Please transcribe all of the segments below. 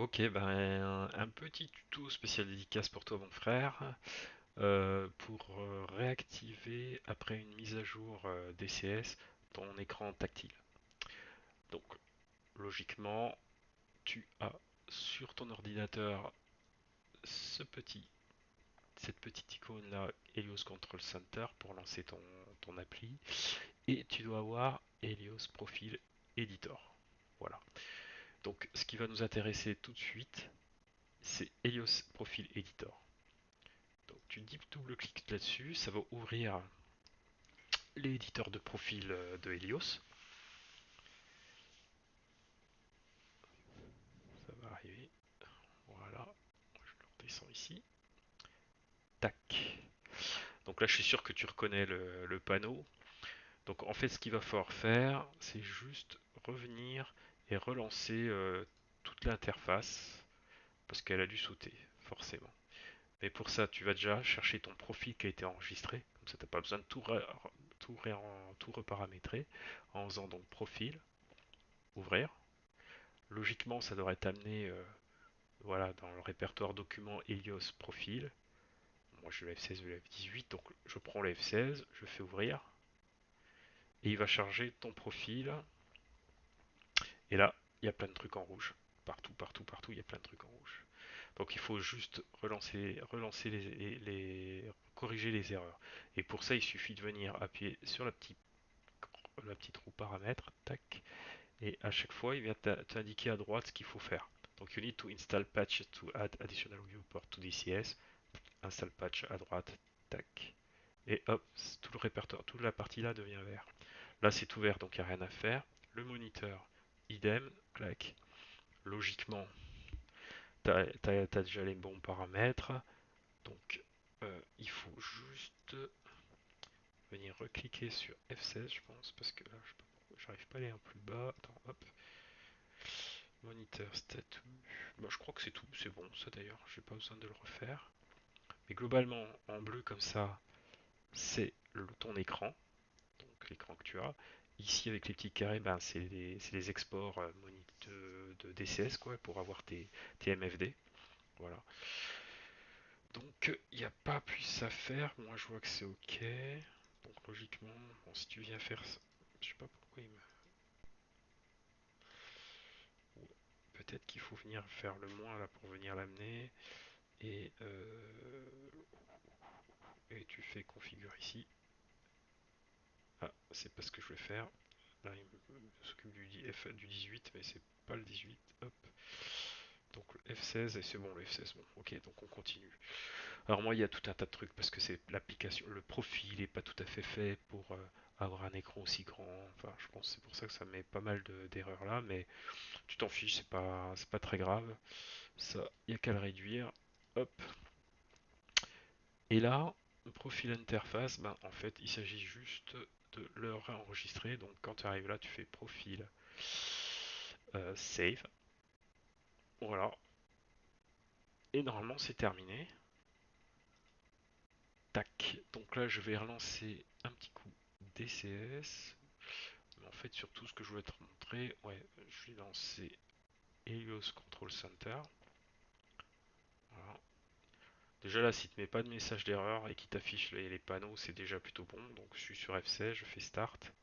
Ok, ben un petit tuto spécial dédicace pour toi mon frère, pour réactiver après une mise à jour DCS ton écran tactile. Donc logiquement, tu as sur ton ordinateur ce petit, cette petite icône là, Helios Control Center pour lancer ton appli, et tu dois avoir Helios Profile Editor. Voilà. Donc ce qui va nous intéresser tout de suite, c'est Helios Profile Editor. Donc tu double-cliques là-dessus, ça va ouvrir l'éditeur de profil de Helios. Ça va arriver. Voilà. Je le redescends ici. Tac. Donc là, je suis sûr que tu reconnais le panneau. Donc en fait, ce qu'il va falloir faire, c'est juste revenir et relancer toute l'interface parce qu'elle a dû sauter, forcément. Mais pour ça, tu vas déjà chercher ton profil qui a été enregistré. Comme ça, tu n'as pas besoin de tout reparamétrer en faisant donc profil, ouvrir. Logiquement, ça devrait t'amener voilà, dans le répertoire document Helios profil. Moi, je veux le F16 ou le F18, donc je prends le F16, je fais ouvrir, et il va charger ton profil. Et là, il y a plein de trucs en rouge. Partout, partout, partout, il y a plein de trucs en rouge. Donc il faut juste relancer corriger les erreurs. Et pour ça, il suffit de venir appuyer sur la petite roue paramètres, tac, et à chaque fois, il vient t'indiquer à droite ce qu'il faut faire. Donc you need to install patch to add additional viewport to DCS. Install patch à droite, tac. Et hop, tout le répertoire, toute la partie là devient vert. Là c'est tout vert donc il n'y a rien à faire. Le moniteur, idem, clac. Logiquement, tu as déjà les bons paramètres. Donc il faut juste venir recliquer sur F16 je pense, parce que là j'arrive pas à aller un plus bas. Attends, hop. Moniteur statut. Bah, je crois que c'est tout, c'est bon ça d'ailleurs, j'ai pas besoin de le refaire. Mais globalement, en bleu comme ça, c'est ton écran, donc l'écran que tu as. Ici, avec les petits carrés, ben, c'est les exports de DCS quoi, pour avoir tes MFD. Voilà. Donc, il n'y a pas plus à faire. Moi, je vois que c'est OK. Donc, logiquement, bon, si tu viens faire ça, je sais pas pourquoi il me. Peut-être qu'il faut venir faire le moins là pour venir l'amener. Et tu fais configure ici. Ah, c'est pas ce que je voulais faire. Là, il s'occupe du 18, mais c'est pas le 18. Hop. Donc le F16, et c'est bon le F16. Bon, ok, donc on continue. Alors moi, il y a tout un tas de trucs parce que c'est l'application, le profil est pas tout à fait fait pour avoir un écran aussi grand. Enfin, je pense que c'est pour ça que ça met pas mal d'erreurs là, mais tu t'en fiches, c'est pas très grave. Ça, il y a qu'à le réduire. Hop. Et là, le profil interface, ben, en fait, il s'agit juste de le réenregistrer. Donc quand tu arrives là, tu fais profil save. Voilà. Et normalement, c'est terminé. Tac. Donc là, je vais relancer un petit coup DCS. Mais en fait, surtout, ce que je voulais te montrer, ouais, je vais lancer Helios Control Center. Voilà. Déjà là, s'il ne te met pas de message d'erreur et qu'il t'affiche les panneaux, c'est déjà plutôt bon. Donc je suis sur F16, je fais Start.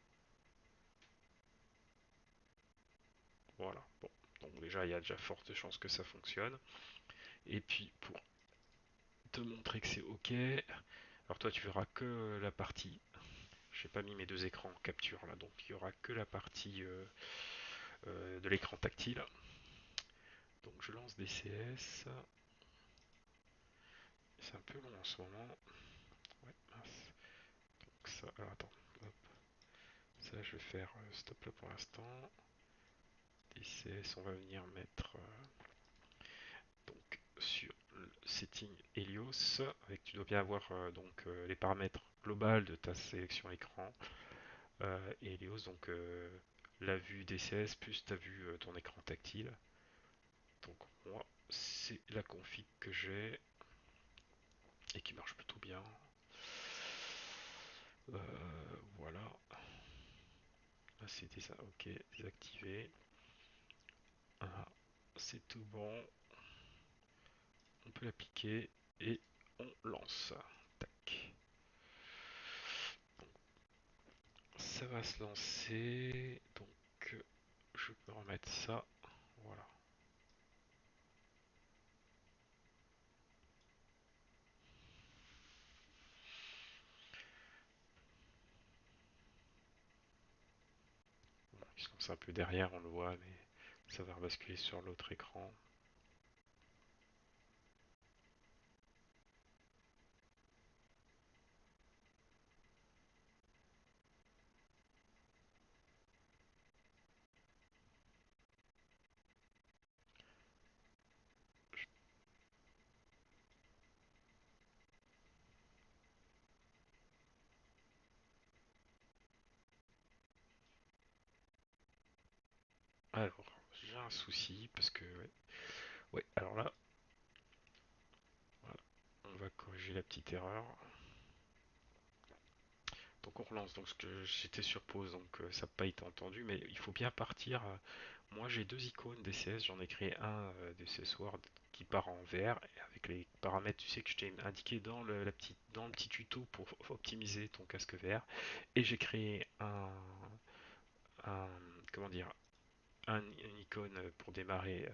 Voilà. Bon. Donc déjà, il y a déjà forte chance que ça fonctionne. Et puis, pour te montrer que c'est OK, alors toi, tu verras que la partie. J'ai pas mis mes deux écrans en capture là, donc il y aura que la partie de l'écran tactile. Donc je lance DCS. C'est un peu long en ce moment. Ouais, mince. Donc ça, alors attends, hop. Ça je vais faire stop là pour l'instant. DCS, on va venir mettre donc sur le setting Helios. Avec, tu dois bien avoir les paramètres globaux de ta sélection écran. Et Helios, donc la vue DCS plus ta vue ton écran tactile. Donc moi, c'est la config que j'ai et qui marche plutôt bien. Voilà. Là, c'était ça. Ok, désactivé. Ah, c'est tout bon. On peut l'appliquer et on lance. Tac. Ça va se lancer. Donc je peux remettre ça. Voilà. Bon, il se lance un peu derrière, on le voit, mais ça va rebasculer sur l'autre écran. Alors, j'ai un souci parce que ouais, alors là, voilà, on va corriger la petite erreur. Donc on relance. Donc j'étais sur pause, donc ça n'a pas été entendu, mais il faut bien partir. Moi j'ai deux icônes DCS, j'en ai créé un DCS Word qui part en vert avec les paramètres, tu sais que je t'ai indiqué dans dans le petit tuto pour optimiser ton casque vert. Et j'ai créé un comment dire une icône pour démarrer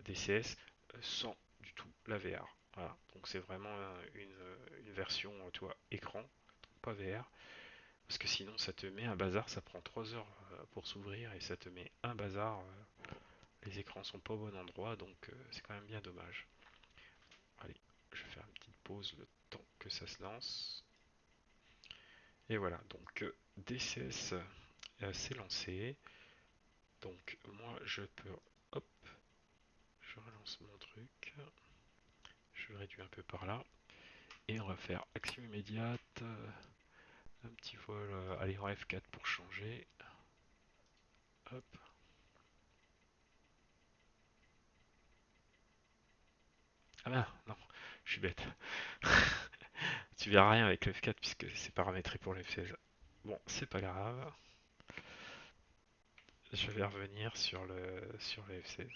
DCS sans du tout la VR. Voilà. Donc c'est vraiment une version, tu vois, écran, pas VR. Parce que sinon ça te met un bazar, ça prend 3 heures pour s'ouvrir et ça te met un bazar. Les écrans sont pas au bon endroit, donc c'est quand même bien dommage. Allez, je vais faire une petite pause le temps que ça se lance. Et voilà, donc DCS s'est lancé. Donc moi je peux, hop, je relance mon truc. Je le réduis un peu par là. Et on va faire action immédiate. Un petit vol, allez en F4 pour changer. Hop. Ah ben non, je suis bête. Tu verras rien avec le F4 puisque c'est paramétré pour le F16. Bon, c'est pas grave. Je vais revenir sur le F16.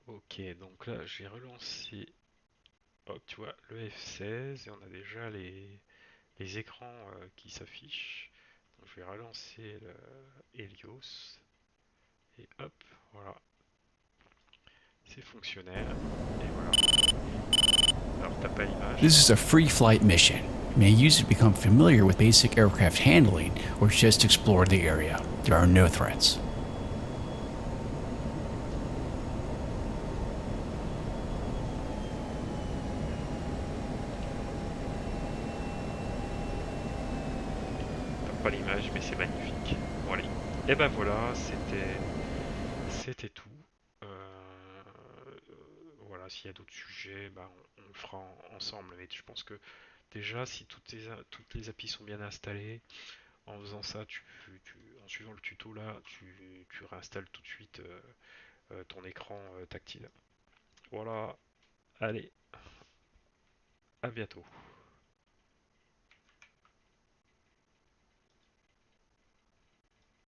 Ok, donc là j'ai relancé. Hop, tu vois, le F16 et on a déjà les écrans qui s'affichent. Donc je vais relancer le Helios et hop, voilà, c'est fonctionnel. Et voilà. Alors t'as pas l'image. This is a free flight mission. You may use it to become familiar with basic aircraft handling or just explore the area. There are no threats. T'as pas l'image, mais c'est magnifique. Bon allez. Et ben voilà, c'était tout. Euh, voilà, s'il y a d'autres sujets, ben, on le fera ensemble. Mais je pense que déjà, si toutes les applis sont bien installées, en faisant ça, en suivant le tuto là, tu réinstalles tout de suite ton écran tactile. Voilà, allez, à bientôt.